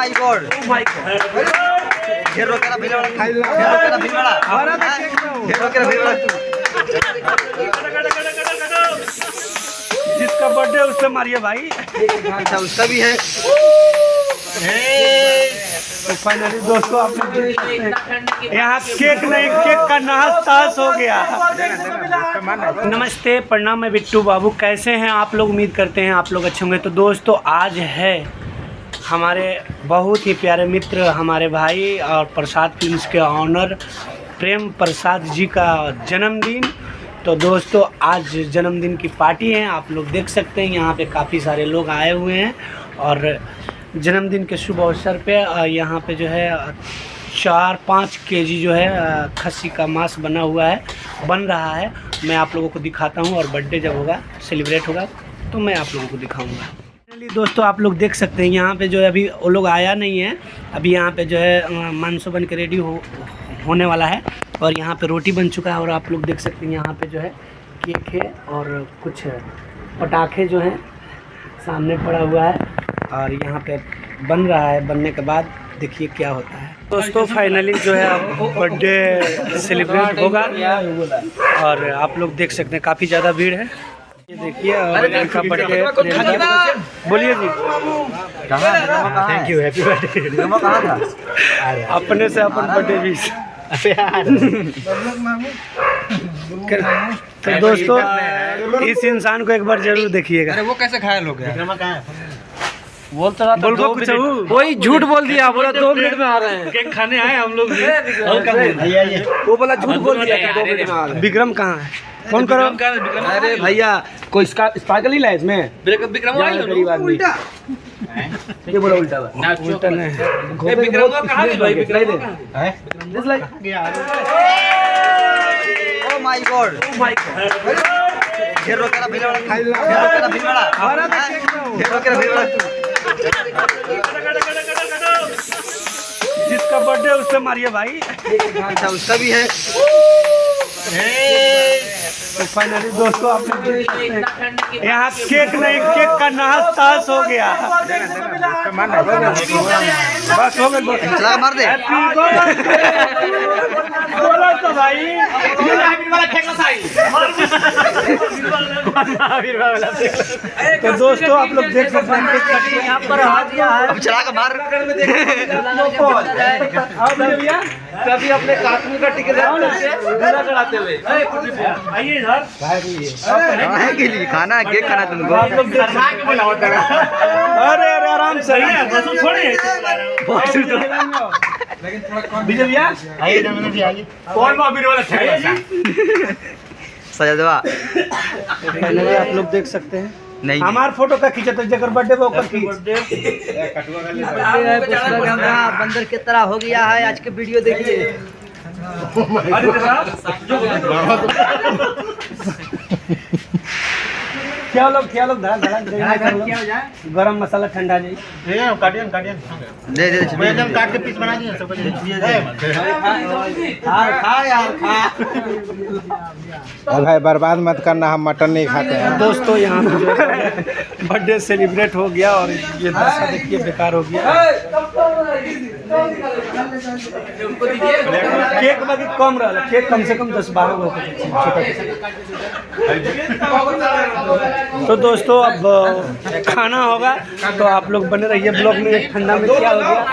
My God घेरो केला भिलवाड़ा जिसका birthday उससे मारिए भाई। अच्छा उसका भी है। तो फाइनली दोस्तों आप लोग देख सकते हैं यहाँ केक नहीं, केक का नाश ताश हो गया। नमस्ते, प्रणाम, मैं बिट्टू बाबू। कैसे हैं आप लोग? उम्मीद करते हैं आप लोग अच्छे होंगे। तो दोस्तों आज है हमारे बहुत ही प्यारे मित्र, हमारे भाई और प्रसाद फिल्म्स के ऑनर प्रेम प्रसाद जी का जन्मदिन। तो दोस्तों आज जन्मदिन की पार्टी है, आप लोग देख सकते हैं यहाँ पे काफ़ी सारे लोग आए हुए हैं। और जन्मदिन के शुभ अवसर पे यहाँ पे जो है 4-5 केजी जो है खस्सी का मांस बना हुआ है, बन रहा है। मैं आप लोगों को दिखाता हूँ और बर्थडे जब होगा, सेलिब्रेट होगा, तो मैं आप लोगों को दिखाऊंगा। दोस्तों आप लोग देख सकते हैं यहाँ पे जो है अभी वो लोग आया नहीं है। अभी यहाँ पे जो है मांसो बन के रेडी होने वाला है और यहाँ पे रोटी बन चुका है। और आप लोग देख सकते हैं यहाँ पे जो है केक है और कुछ पटाखे जो हैं सामने पड़ा हुआ है और यहाँ पे बन रहा है। बनने के बाद देखिए क्या होता है। दोस्तों फाइनली जो है बर्थडे सेलिब्रेट होगा और आप लोग देख सकते हैं काफ़ी ज़्यादा भीड़ है। ये देखिए इनका बर्थडे। बोलिए जी। Thank you, happy birthday. कहाँ था? अपने से अपन बर्थडे विश। तो दोस्तों इस इंसान को एक बार जरूर देखिएगा। अरे वो कैसे घायल हो गया? बोल तो रहा था कुछ वही झूठ बोल दिया, बोला 2 मिनट में आ रहे हैं। केक खाने आए हम लोग। वो बोला झूठ बोल दिया कि 2 मिनट में आ रहे हैं। विक्रम कहाँ है? फोन करो। अरे भैया कोई स्पार्कल ही ला इसमें। विक्रम उल्टा ये बोला उल्टा उल्टा नहीं। विक्रम कहाँ गया भाई? विक्रम ओ माय गॉड घेरो केला भिलवाड़ा जिसका बर्थडे उससे मारिए भाई। अच्छा उसका भी है। तो फाइनली दोस्तों आप लोग देख सकते हैं यहाँ केक नहीं, केक का नाश ताश हो गया। बस हो गया, चला मार दे। बोला तो भाई। तो दोस्तों आप लोग देख सकते हैं यहाँ पर अब चला कर मार। कभी अपने कार्टून का टिकट चढ़ाते हुए आइए इधर। के लिए खाना है, केक खाना तुमको। अरे अरे आराम से विजय भैया आइए। कौन वाला सजा देवा। आप लोग देख सकते हैं नहीं हमार फोटो का खींचा तो जगह बर्थडे वो कर बंदर की तरह हो गया है। आज के वीडियो देखिए। क्या लोग गरम मसाला ठंडा जाए दे दे काट के पीस बना दिए सबको। खा यार खा। भाई बर्बाद मत करना, हम मटन नहीं खाते हैं। दोस्तों यहाँ पे जो है बर्थडे सेलिब्रेट हो गया और ये दशा देखिए बेकार हो गया। केक बाकी कम रहा, केक कम से कम 10-12 गो छोटा। तो दोस्तों अब खाना होगा तो आप लोग बने रहिए ब्लॉग में। ठंडा में क्या हो गया